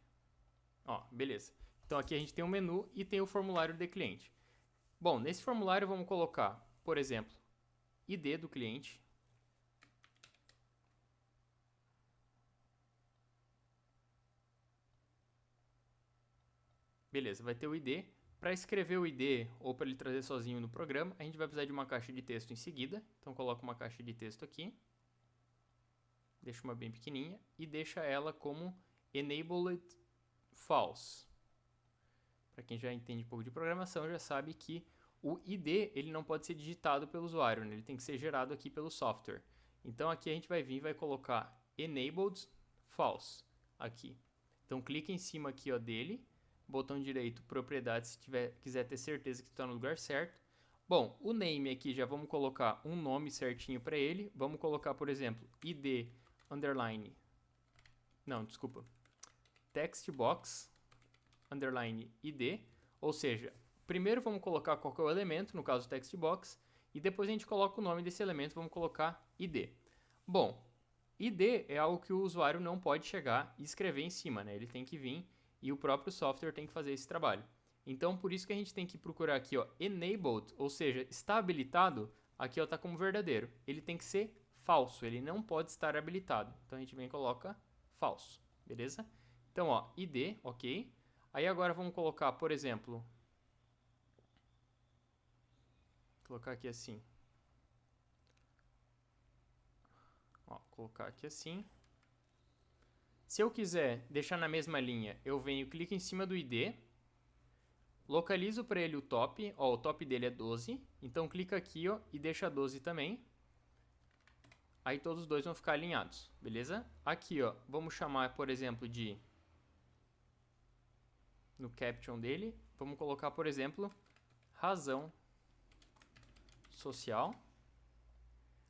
[SPEAKER 2] Ó, beleza. Então aqui a gente tem um menu e tem o formulário de cliente. Bom, nesse formulário vamos colocar, por exemplo, ID do cliente. Beleza, vai ter o ID. Para escrever o ID ou para ele trazer sozinho no programa, a gente vai precisar de uma caixa de texto em seguida. Então coloca uma caixa de texto aqui. Deixa uma bem pequenininha e deixa ela como enabled false. Para quem já entende um pouco de programação, já sabe que o ID ele não pode ser digitado pelo usuário, né? Ele tem que ser gerado aqui pelo software. Então aqui a gente vai vir e vai colocar enabled false aqui. Então clica em cima aqui ó, dele. Botão direito, propriedades, se quiser ter certeza que está no lugar certo. Bom, o name aqui já vamos colocar um nome certinho para ele. Vamos colocar, por exemplo, id underline. Não, desculpa. Textbox underline id. Ou seja, primeiro vamos colocar qual que é o elemento, no caso textbox, e depois a gente coloca o nome desse elemento, vamos colocar id. Bom, id é algo que o usuário não pode chegar e escrever em cima, né? Ele tem que vir e o próprio software tem que fazer esse trabalho. Então, por isso que a gente tem que procurar aqui, ó, enabled, ou seja, está habilitado, aqui ó, tá como verdadeiro. Ele tem que ser falso, ele não pode estar habilitado. Então a gente vem e coloca falso, beleza? Então, ó, id, ok. Aí agora vamos colocar, por exemplo, vou colocar aqui assim. Ó, colocar aqui assim. Se eu quiser deixar na mesma linha, eu venho, clico em cima do ID, localizo para ele o top, ó, o top dele é 12, então clica aqui ó, e deixa 12 também. Aí todos os dois vão ficar alinhados, beleza? Aqui ó, vamos chamar, por exemplo, de... No caption dele, vamos colocar, por exemplo, razão social.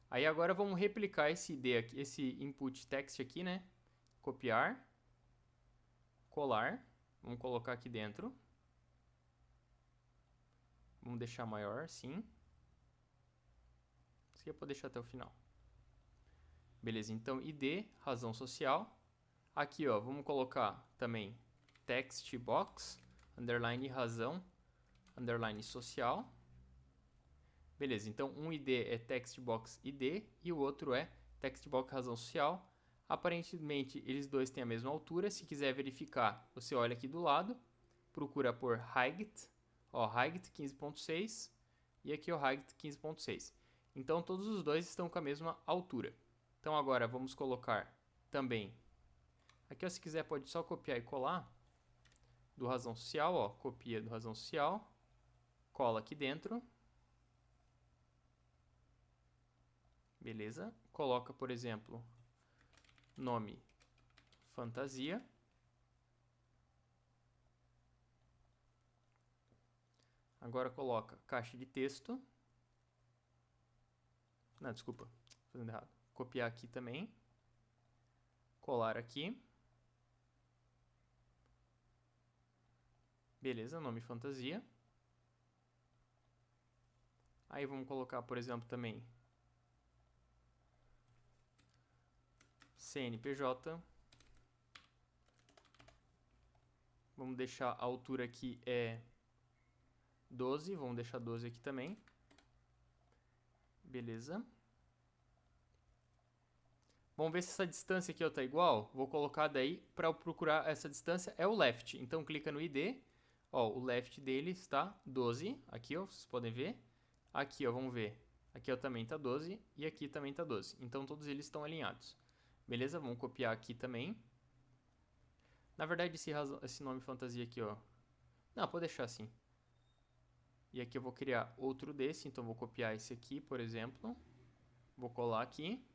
[SPEAKER 2] Aí agora vamos replicar esse ID aqui, esse input text aqui, né? Copiar, colar, vamos colocar aqui dentro. Vamos deixar maior, sim. Isso aqui eu vou deixar até o final. Beleza, então ID, razão social. Aqui, ó, vamos colocar também text box, underline razão, underline social. Beleza, então um ID é text box ID e o outro é text box razão social. Aparentemente, eles dois têm a mesma altura. Se quiser verificar, você olha aqui do lado, procura por height, ó, height 15.6 e aqui o height 15.6. Então, todos os dois estão com a mesma altura. Então, agora vamos colocar também, aqui ó, se quiser pode só copiar e colar do razão social, ó, copia do razão social, cola aqui dentro. Beleza? Coloca, por exemplo, nome fantasia. Agora coloca caixa de texto. Não, desculpa, fazendo errado. Copiar aqui também. Colar aqui. Beleza, nome fantasia. Aí vamos colocar, por exemplo, também CNPJ. Vamos deixar a altura aqui é 12. Vamos deixar 12 aqui também. Beleza. Vamos ver se essa distância aqui está igual. Vou colocar daí, para eu procurar essa distância, é o left. Então, clica no ID. Ó, o left dele está 12. Aqui, ó, vocês podem ver. Aqui, ó, vamos ver. Aqui, ó, também está 12. E aqui também está 12. Então, todos eles estão alinhados. Beleza? Vamos copiar aqui também. Na verdade, esse nome fantasia aqui, ó. Não, pode deixar assim. E aqui eu vou criar outro desse. Então, vou copiar esse aqui, por exemplo. Vou colar aqui.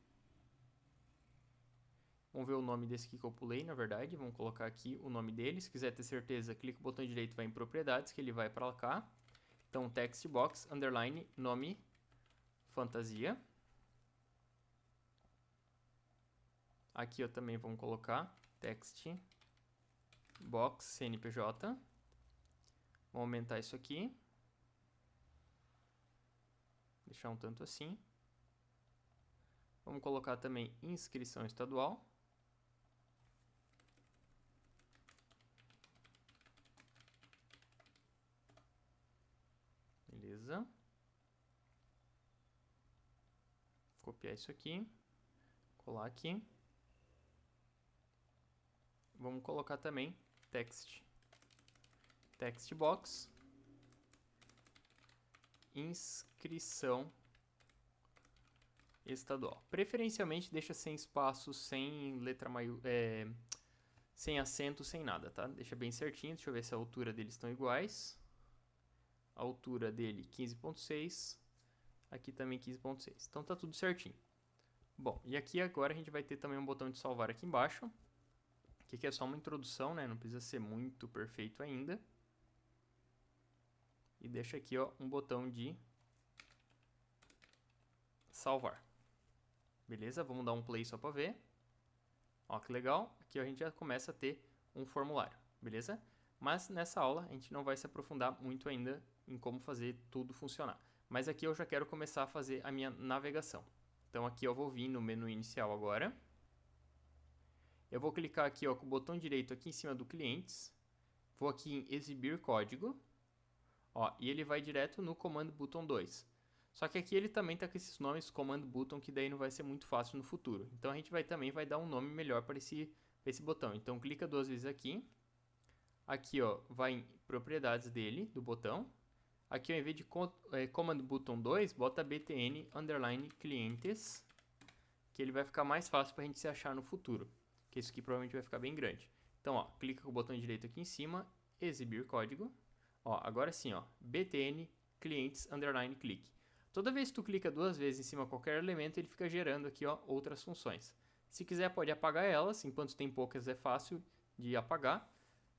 [SPEAKER 2] Vamos ver o nome desse aqui que eu pulei, na verdade. Vamos colocar aqui o nome dele. Se quiser ter certeza, clica no botão direito, vai em propriedades, que ele vai para cá. Então, text box, underline, nome, fantasia. Aqui eu também vamos colocar text box, CNPJ. Vamos aumentar isso aqui. Deixar um tanto assim. Vamos colocar também inscrição estadual. Beleza. Copiar isso aqui. Colar aqui. Vamos colocar também text box. Inscrição estadual. Preferencialmente deixa sem espaço, sem letra sem acento, sem nada, tá? Deixa bem certinho. Deixa eu ver se a altura deles estão iguais. A altura dele 15.6. Aqui também 15.6. Então tá tudo certinho. Bom, e aqui agora a gente vai ter também um botão de salvar aqui embaixo. Que aqui é só uma introdução, né? Não precisa ser muito perfeito ainda. E deixa aqui, ó, um botão de salvar. Beleza? Vamos dar um play só para ver. Ó, que legal. Aqui a gente já começa a ter um formulário, beleza? Mas nessa aula a gente não vai se aprofundar muito ainda em como fazer tudo funcionar. Mas aqui eu já quero começar a fazer a minha navegação. Então aqui eu vou vir no menu inicial agora. Eu vou clicar aqui, ó, com o botão direito aqui em cima do clientes. Vou aqui em exibir código. Ó, e ele vai direto no Command Button 2. Só que aqui ele também está com esses nomes Command Button, que daí não vai ser muito fácil no futuro. Então a gente também vai dar um nome melhor para esse botão. Então clica 2 vezes aqui. Aqui, ó, vai em propriedades dele, do botão. Aqui, ó, em vez de Command Button 2, bota btn underline clientes, que ele vai ficar mais fácil para a gente se achar no futuro. Que isso aqui provavelmente vai ficar bem grande. Então, ó, clica com o botão direito aqui em cima, exibir código. Ó, agora sim, ó, btn clientes underline click. Toda vez que tu clica 2 vezes em cima de qualquer elemento, ele fica gerando aqui, ó, outras funções. Se quiser, pode apagar elas. Enquanto tem poucas, é fácil de apagar.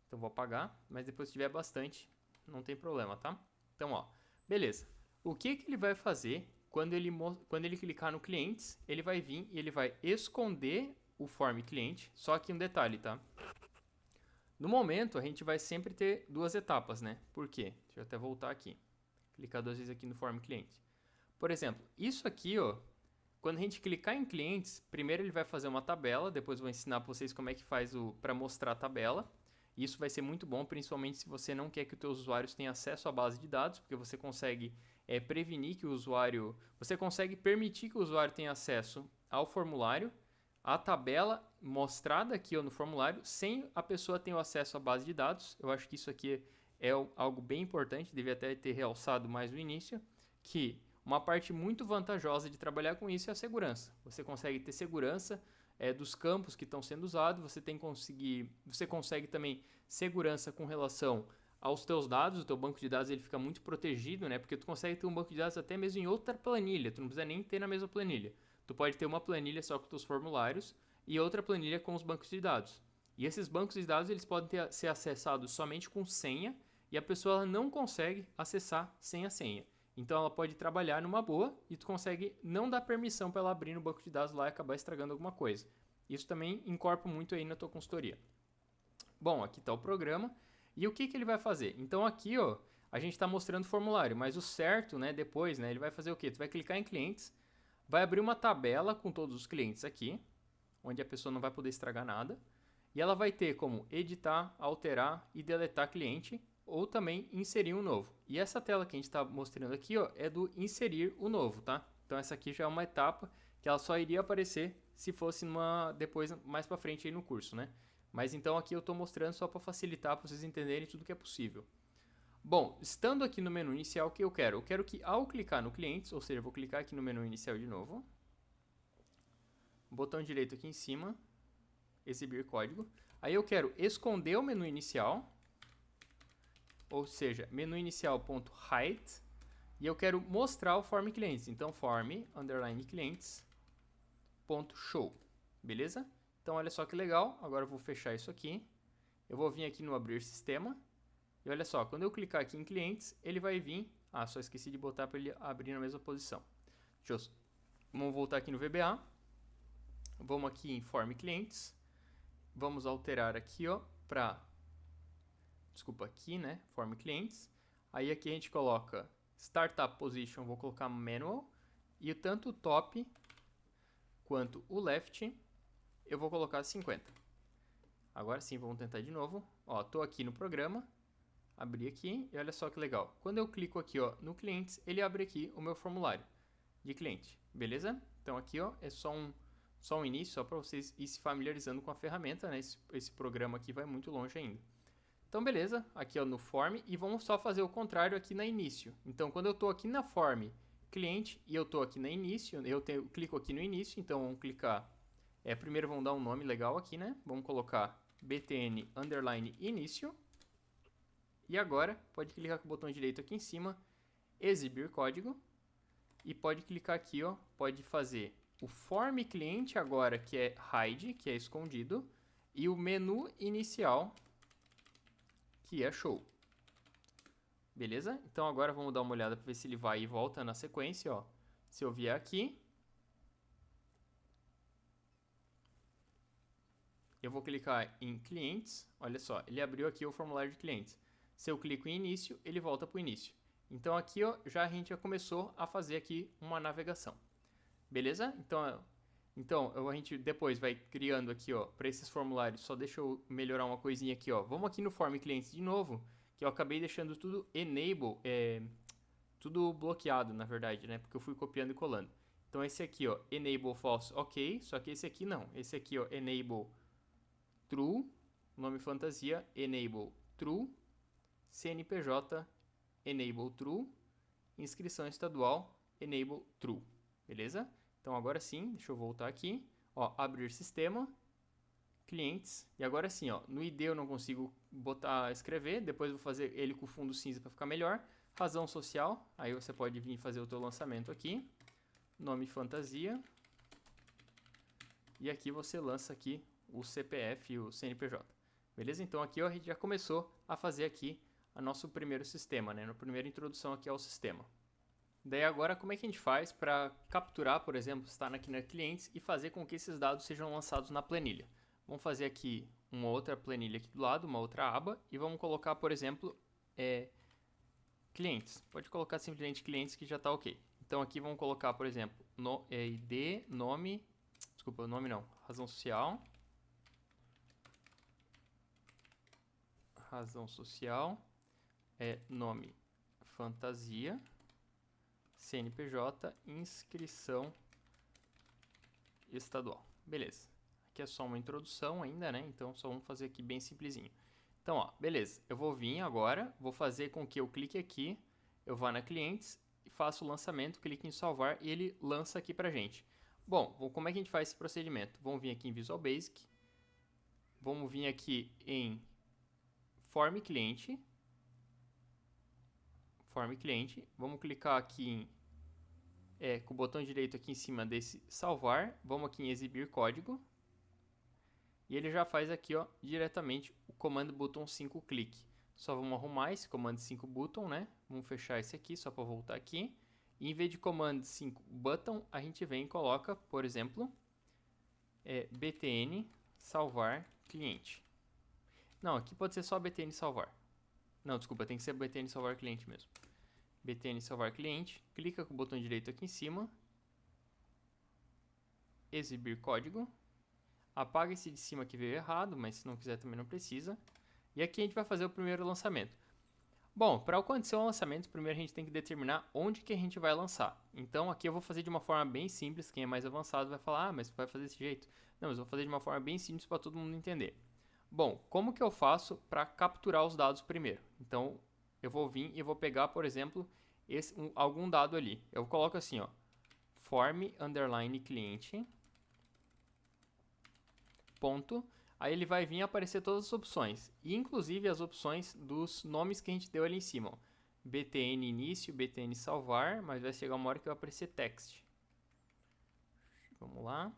[SPEAKER 2] Então, vou apagar. Mas depois, se tiver bastante, não tem problema, tá? Então, ó, beleza. O que ele vai fazer quando ele clicar no clientes? Ele vai vir e ele vai esconder o form cliente. Só que um detalhe, tá? No momento, a gente vai sempre ter 2 etapas, né? Por quê? Deixa eu até voltar aqui. Clicar 2 vezes aqui no form cliente. Por exemplo, isso aqui, ó, quando a gente clicar em clientes, primeiro ele vai fazer uma tabela, depois eu vou ensinar para vocês como é que faz para mostrar a tabela. Isso vai ser muito bom, principalmente se você não quer que os teus usuários tenham acesso à base de dados, porque você consegue prevenir que o usuário... Você consegue permitir que o usuário tenha acesso ao formulário, à tabela mostrada aqui, ó, no formulário, sem a pessoa ter o acesso à base de dados. Eu acho que isso aqui é algo bem importante, devia até ter realçado mais no início, que uma parte muito vantajosa de trabalhar com isso é a segurança. Você consegue ter segurança dos campos que estão sendo usados, você consegue também segurança com relação aos teus dados. O teu banco de dados ele fica muito protegido, né? Porque tu consegue ter um banco de dados até mesmo em outra planilha, tu não precisa nem ter na mesma planilha. Tu pode ter uma planilha só com os teus formulários e outra planilha com os bancos de dados. E esses bancos de dados eles podem ser acessados somente com senha, e a pessoa ela não consegue acessar sem a senha. Então ela pode trabalhar numa boa e tu consegue não dar permissão para ela abrir no banco de dados lá e acabar estragando alguma coisa. Isso também incorpora muito aí na tua consultoria. Bom, aqui está o programa. E o que ele vai fazer? Então aqui, ó, a gente está mostrando o formulário, mas o certo, né, depois, né, ele vai fazer o quê? Tu vai clicar em clientes, vai abrir uma tabela com todos os clientes aqui, onde a pessoa não vai poder estragar nada, e ela vai ter como editar, alterar e deletar cliente, ou também inserir um novo. E essa tela que a gente está mostrando aqui, ó, é do inserir o novo, tá? Então essa aqui já é uma etapa que ela só iria aparecer se fosse depois mais para frente aí no curso, né? Mas então aqui eu estou mostrando só para facilitar, para vocês entenderem tudo que é possível. Bom, estando aqui no menu inicial, o que eu quero? Eu quero que ao clicar no clientes, ou seja, eu vou clicar aqui no menu inicial de novo, botão direito aqui em cima, exibir código. Aí eu quero esconder o menu inicial, ou seja, menu inicial.hide, e eu quero mostrar o form clients. Então, form, underline clients.show, beleza? Então, olha só que legal. Agora eu vou fechar isso aqui. Eu vou vir aqui no abrir sistema. E olha só, quando eu clicar aqui em clientes, ele vai vir... Ah, só esqueci de botar para ele abrir na mesma posição. Vamos voltar aqui no VBA. Vamos aqui em form clients. Vamos alterar aqui, ó, para... Desculpa, aqui, né? Form clients. Aí aqui a gente coloca startup position, vou colocar manual. E tanto o top quanto o left eu vou colocar 50. Agora sim, vamos tentar de novo. Ó, tô aqui no programa, abri aqui e olha só que legal. Quando eu clico aqui, ó, no clientes, ele abre aqui o meu formulário de cliente, beleza? Então aqui, ó, é só um início, só para vocês ir se familiarizando com a ferramenta, né? Esse programa aqui vai muito longe ainda. Então, beleza, aqui ó, no form, e vamos só fazer o contrário aqui na início. Então, quando eu estou aqui na form cliente e eu estou aqui na início, eu clico aqui no início, então vamos clicar, primeiro vamos dar um nome legal aqui, né? Vamos colocar btn underline início, e agora pode clicar com o botão direito aqui em cima, exibir código, e pode clicar aqui, ó, pode fazer o form cliente agora, que é hide, que é escondido, e o menu inicial, que é show. Beleza? Então agora vamos dar uma olhada para ver se ele vai e volta na sequência, ó. Se eu vier aqui, eu vou clicar em clientes, olha só, ele abriu aqui o formulário de clientes. Se eu clico em início, ele volta para o início. Então aqui, ó, a gente já começou a fazer aqui uma navegação. Beleza? Então a gente depois vai criando aqui, ó, para esses formulários. Só deixa eu melhorar uma coisinha aqui, ó. Vamos aqui no form clientes de novo, que eu acabei deixando tudo enable, tudo bloqueado, na verdade, né? Porque eu fui copiando e colando. Então esse aqui, ó, enable false, ok. Só que esse aqui não. Esse aqui, ó, enable true, nome fantasia, enable true, CNPJ, enable true, inscrição estadual, enable true. Beleza? Então agora sim, deixa eu voltar aqui, ó, abrir sistema, clientes, e agora sim, ó, no ID eu não consigo escrever, depois vou fazer ele com fundo cinza para ficar melhor, razão social, aí você pode vir fazer o teu lançamento aqui, nome fantasia, e aqui você lança aqui o CPF e o CNPJ, beleza? Então aqui ó, a gente já começou a fazer aqui o nosso primeiro sistema, né, na primeira introdução aqui ao sistema. Daí agora, como é que a gente faz para capturar, por exemplo, estar aqui na clientes e fazer com que esses dados sejam lançados na planilha? Vamos fazer aqui uma outra planilha aqui do lado, uma outra aba, e vamos colocar, por exemplo, clientes. Pode colocar simplesmente clientes que já está ok. Então aqui vamos colocar, por exemplo, ID, nome, desculpa, nome não, razão social, nome fantasia, CNPJ, inscrição estadual. Beleza. Aqui é só uma introdução ainda, né? Então, só vamos fazer aqui bem simplesinho. Então, ó, beleza. Eu vou vir agora, vou fazer com que eu clique aqui, eu vá na clientes, e faço o lançamento, clique em salvar e ele lança aqui pra gente. Bom, como é que a gente faz esse procedimento? Vamos vir aqui em Visual Basic, vamos vir aqui em Form Cliente, vamos clicar aqui com o botão direito aqui em cima desse salvar, vamos aqui em exibir código, e ele já faz aqui ó, diretamente o comando button 5 clique. Só vamos arrumar esse Command 5 Button, né? Vamos fechar esse aqui, só para voltar aqui. E em vez de Command 5 Button, a gente vem e coloca, por exemplo, btn salvar cliente. Não, aqui pode ser só btn salvar. Não, desculpa, tem que ser btn salvar cliente mesmo. btn salvar cliente, clica com o botão direito aqui em cima, exibir código, apaga esse de cima que veio errado, mas se não quiser também não precisa. E aqui a gente vai fazer o primeiro lançamento. Bom, para acontecer um lançamento, primeiro a gente tem que determinar onde que a gente vai lançar. Então aqui eu vou fazer de uma forma bem simples, quem é mais avançado vai falar, mas vai fazer desse jeito. Não, mas eu vou fazer de uma forma bem simples para todo mundo entender. Bom, como que eu faço para capturar os dados primeiro? Então eu vou vir e vou pegar, por exemplo, algum dado ali. Eu coloco assim, ó, form underline cliente, ponto. Aí ele vai vir aparecer todas as opções, inclusive as opções dos nomes que a gente deu ali em cima. Ó. btn início, btn salvar, mas vai chegar uma hora que vai aparecer text. Vamos lá.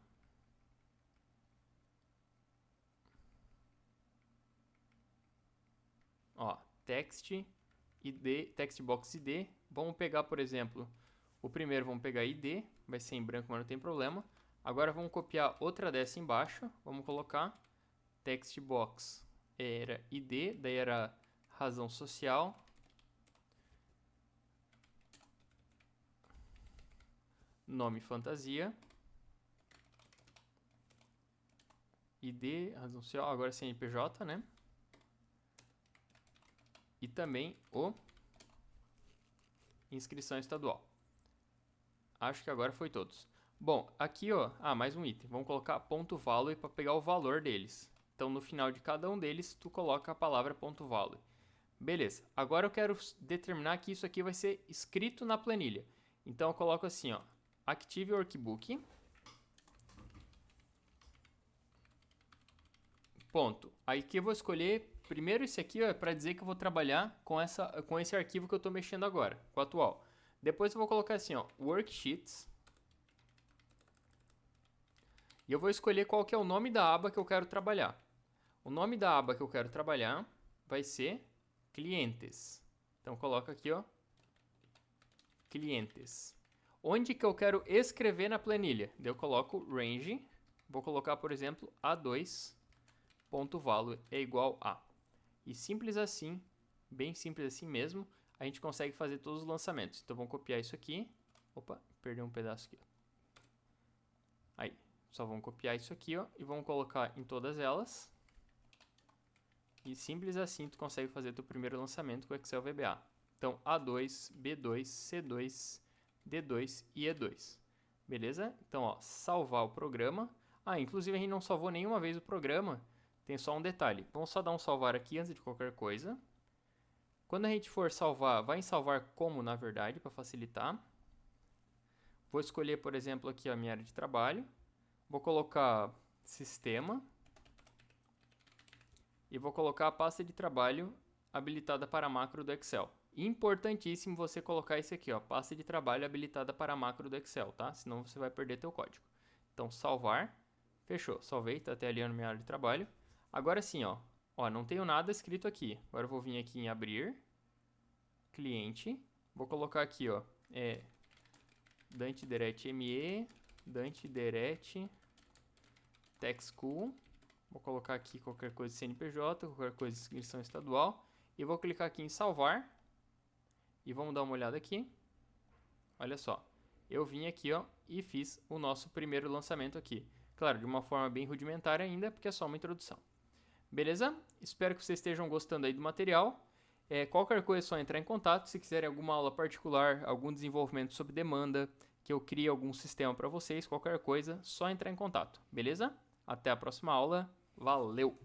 [SPEAKER 2] Ó, text, id, textbox id. Vamos pegar, por exemplo, o primeiro vamos pegar id, vai ser em branco, mas não tem problema. Agora vamos copiar outra dessa embaixo, vamos colocar textbox era id, daí era razão social, nome fantasia, id, razão social, agora CNPJ, né? E também o inscrição estadual. Acho que agora foi todos. Bom, aqui ó, mais um item. Vamos colocar ponto value para pegar o valor deles. Então no final de cada um deles, tu coloca a palavra ponto value. Beleza, agora eu quero determinar que isso aqui vai ser escrito na planilha. Então eu coloco assim, ó, Active Workbook. Ponto. Aí que eu vou escolher, primeiro esse aqui é para dizer que eu vou trabalhar com esse arquivo que eu estou mexendo agora, com o atual. Depois eu vou colocar assim, ó, Worksheets. E eu vou escolher qual que é o nome da aba que eu quero trabalhar. O nome da aba que eu quero trabalhar vai ser Clientes. Então coloca aqui, ó, Clientes. Onde que eu quero escrever na planilha? Daí eu coloco range, vou colocar, por exemplo, A2.value é igual a. E simples assim, bem simples assim mesmo, a gente consegue fazer todos os lançamentos. Então vamos copiar isso aqui. Opa, perdi um pedaço aqui. Aí, só vamos copiar isso aqui, ó, e vamos colocar em todas elas. E simples assim tu consegue fazer teu primeiro lançamento com o Excel VBA. Então A2, B2, C2, D2 e E2. Beleza? Então, ó, salvar o programa. Inclusive a gente não salvou nenhuma vez o programa. Tem só um detalhe. Vamos só dar um salvar aqui antes de qualquer coisa. Quando a gente for salvar, vai em salvar como, na verdade, para facilitar. Vou escolher, por exemplo, aqui a minha área de trabalho. Vou colocar sistema. E vou colocar a pasta de trabalho habilitada para macro do Excel. Importantíssimo você colocar esse aqui, ó, pasta de trabalho habilitada para macro do Excel, tá? Senão você vai perder teu código. Então, salvar. Fechou. Salvei, tá até ali na minha área de trabalho. Agora sim, ó, não tenho nada escrito aqui. Agora eu vou vir aqui em abrir, cliente, vou colocar aqui, ó, Dante Direct ME, Dante Direct TechSchool. Vou colocar aqui qualquer coisa de CNPJ, qualquer coisa de inscrição estadual. E vou clicar aqui em salvar. E vamos dar uma olhada aqui. Olha só. Eu vim aqui, ó, e fiz o nosso primeiro lançamento aqui. Claro, de uma forma bem rudimentar ainda, porque é só uma introdução. Beleza? Espero que vocês estejam gostando aí do material. Qualquer coisa é só entrar em contato. Se quiserem alguma aula particular, algum desenvolvimento sob demanda, que eu crie algum sistema para vocês, qualquer coisa, só entrar em contato. Beleza? Até a próxima aula. Valeu!